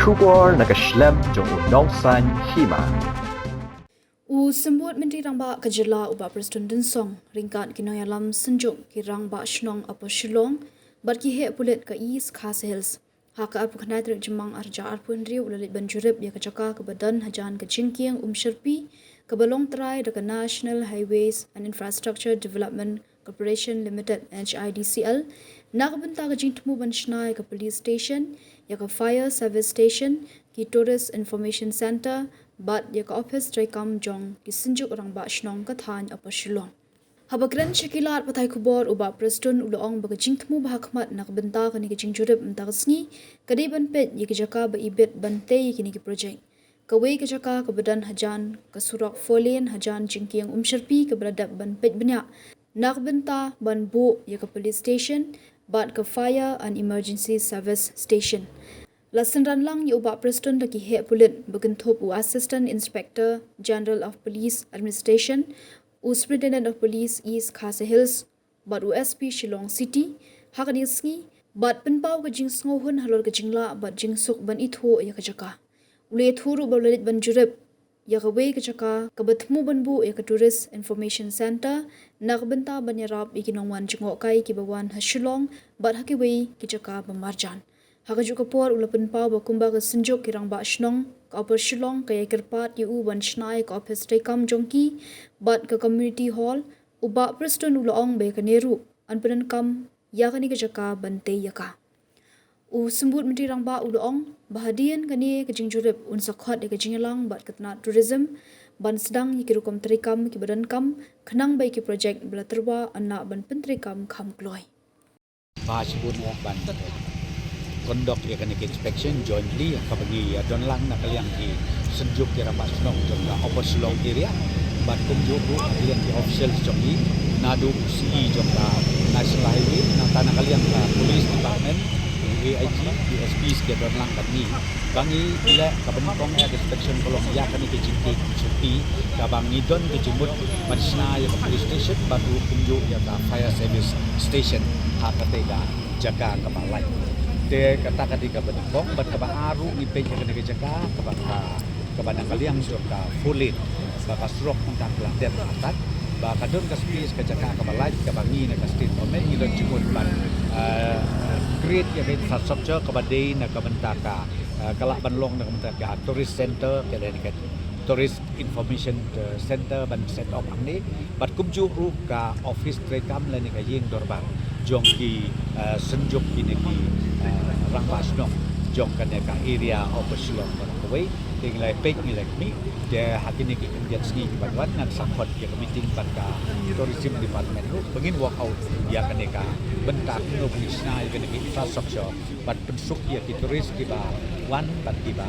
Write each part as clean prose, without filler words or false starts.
Shubor nakaslem jong unong san hima. Sembut Menteri Rangba Kejela Uba Preston Densong ringkat kinoyalam senjuk ki Rangba Shnong apa Shillong berkihe pulit ke East Khas Hills. Haka apu kena terik jemang arja arpun riu ulalit banjurib ya kecaka ke badan hajan ke Jingkiang Sherpi ke balong terai dekat National Highways and Infrastructure Development Corporation Limited NHIDCL nak benta ke jingtemu banshnai ke police station ya ke fire service station ki tourist information center bat ya ke office trekam jong ki senjuk orang ba shnong ke than apa Shillong. Habagran syakilat patai kubor uba Preston uloong bagajing temu bahakmat nak benta kini ke jingjurib mentagasngi kadai banpet ya ke jaka ba ibit bantai kini ke projek. Kawai ke jaka ke badan hajan ke surak folen hajan Jingkiang Sherpi ke beradab banpet banyak. Nak benta ban bu ya ke police station bat ke fire and emergency service station. Lasan ranlang ya ubak Preston daki hek pulit bergentup u Assistant Inspector General of Police Administration u Superintendent of Police East Khas Hills bat u SP Shillong City hak nisngi bat penpau ke jing sngohun halor ke jingla bat jing suk ban itho ya ke jaka. Ule thuru bawlalit ban jurib ya ke wei ke jaka ke betemu ban bu ya ke Tourist Information Center nak benta ban yarap ikinongwan jingok kai ki bawan ha Shillong bat haki wei ke jaka bemarjan. Haka juga por ulapan pau bakumba ke senjuk kirang ba shnong ke upper Shillong kaya kerpat yu ban shnai ke office rekam jongki bat ke community hall uba Preston ulaong be ke neru an penan kam ya kani ke jaka bante yaka. Sembut Menteri Rangba ulaong bahadian kani ke jingjurib un sakhat ke jingelang bat ketna tourism ban sedang yikirukom terekam ki badan kam kenang bai ki projek belaterwa anak ban penterekam kam kloy. Bahasibun ban kondok ya kan inspection jointly kapagi don lang na kaliang ki senjuk kira pasnong jong na upper Shillong area bat kumjuk kaliang ki official jong ni nadu si jong na national highway na tanah kaliang ka police department AIG USPs ke don lang kami bangi bila kabenong ya inspection kolong ya kan ki Jingkiang Sherpi kabang ni don ke jumut mansna ya police station batu kumjuk ya ka fire service station hakatega jaga kabalai de kata ketika benong bat kaba aru ni pe jaga ke jaga kaba kaliang joka fulit baka strok untuk kelantan atat baka don kaspi ke jaga kaba light kaba ni na kastit omen ni don jumut ban create ya infrastructure kaba day na kabentaka kalak banlong na kabentaka tourist center kaya ni tourist information center ban set up amni bat kumju ru ka office trekam la ni ka yeng dorban jongki senjuk ini ki Rangba Shnong jong kan ka area of Shillong Kawai tinggal pek ni mi dia hakini ki Indian ski ki banwan nan sakot ya meeting ban ka tourism department ru pengin walk out ya kan ka bentak no bisna ya kan ki infrastructure ban pensuk ya ki turis ki ba wan ban ki ba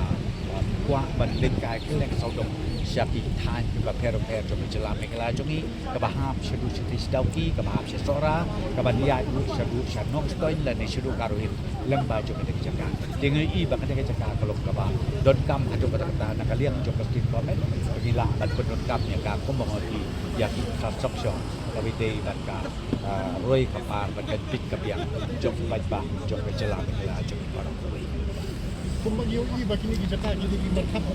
kwa ban lengkai kelek saudong siapi than ka pero jong jela mekla jongi ka bahap shedu chitis dauki ka bahap sesora ka ban ya ru shedu shanong stoin la ne shedu karuhin lamba jong de jaga dengan i ba ka de jaga kalau ka ba don kam adu kata na kaliang jong kastin komen pagila ban don kam ya ka komongoti ya ki infrastructure ka bidei ban ka roi ka par ban ka pit ka biang jong ba jong jela mekla jong parang kumang yung iba kini gijaka gini gimarkap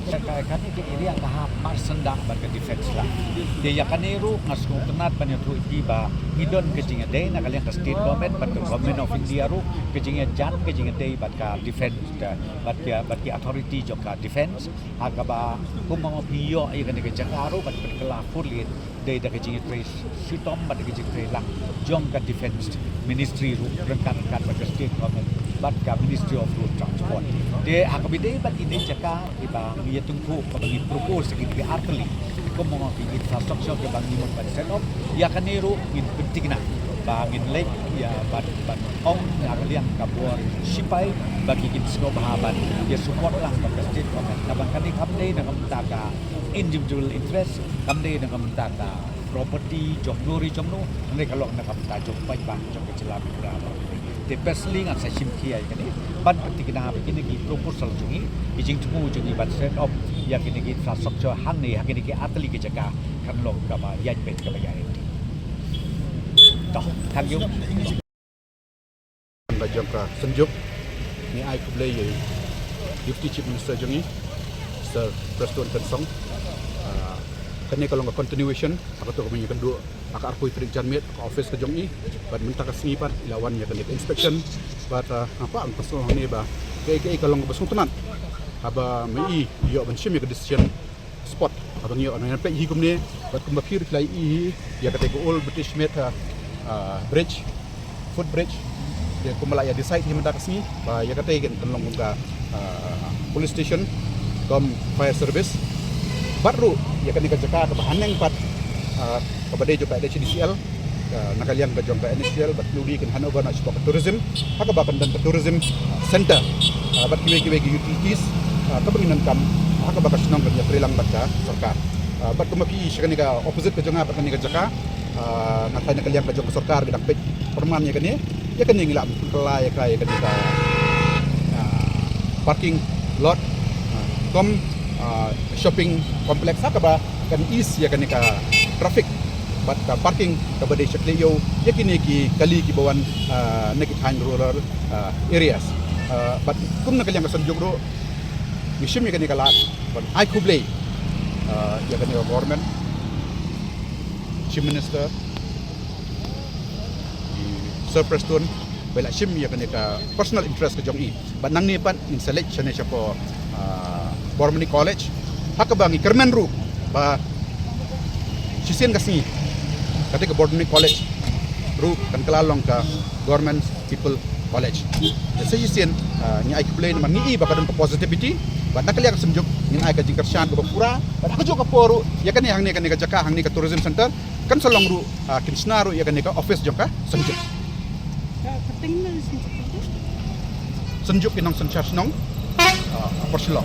kani ke area kahap mar sendang ban ke defense lah dia kanero ngas ko kenat ban itu iba idon ke jinga day na kalian ke state government ban ke government of India ru ke jinga jan ke jinga day ban ka defense ban ke authority joka defense agaba kumang piyo ay kani ke jangaro ban ke la fulit day da ke jinga trace sitom ban ke jinga lang jong ka defense ministry ru rengkan ban ke state government bat ka Ministry of Road Transport. Dia akabide bat ini jaka iba ia tunggu bagi propose segitu arteli. Komo di infrastructure ke bang nimon ban set up ya kanero in penting na bangin lake ya bat ong ya kaliang kabuar sipai bagi kin snow bahaban ya support lah bagi state government. Nabang kani kamde na kamtaka individual interest kamde na kamtaka property jomnuri jomno ne kalau na kamta jom pai bang jom kejelam berapa the best link at sa simkiay kani ban pati kina begini ki proposal jungi ijing tumu jungi ban set up ya kini ki infrastructure hanne ya kini ki atli ki jaga kan long kama yan pet kama ya ini toh thank you ba jom ka senjuk ni ai kublai Deputy Chief Minister jongi Sir Preston Tensong kani kalau nggak continuation aku tu kami kedua akak arpui trik janmet office ke jongi bad mentaka sengi pat ilawan ya kani inspection but apa ang pasal ni ba kai kalau nggak besung tenan aba mai yo bensim ya ke decision spot abang yo ana pe hi kumne bat kum bapir lai i ya kata ko old British made bridge foot bridge ya kumala ya decide hi mentaka sengi ba ya kata kan tolong ka police station kom fire service baru ya kan jaka ke bahaneng pat kepada juga ada CDCL nakalian ke jongka NSCL bat ludi kan hanover nak sport tourism haka bakan dan tourism center bat kiwe utilities kebanginan kam haka bakan senang kerja perilang baca sarkar bat kemapi sekali ka opposite ke jonga bakan ke jaka nakai nakalian ke jongka sarkar gedang pet perman ya kan ya kan ngilak kelai kai kan kita parking lot kom shopping kompleks haka ba kan is ya kan ka traffic but parking ka bade shakleyo yakini ki kali ki bawan neki thain rural areas but kum na kalyang kasan jogro mishim ya kan ka lat but I kublay ya kan ka government chief minister Sir Preston bela shim ya kan ka personal interest ka jongi but nang ni pat in selection ni siya Bormani College haka bangi kermen ru ba sisien kasni ketika Bormani College ru kan kelalong ka Government People College jadi sisien ni ai play man ni ba kadang positivity ba nakaliak semjuk ni ai ka jingkarsan ko pura ba haka jo ka poru ya kan hang ni kan ka jaka hang ni ka tourism center kan solong ru kinsna ru ya kan ka office joka senjuk senjuk kinong senchas nong Porselong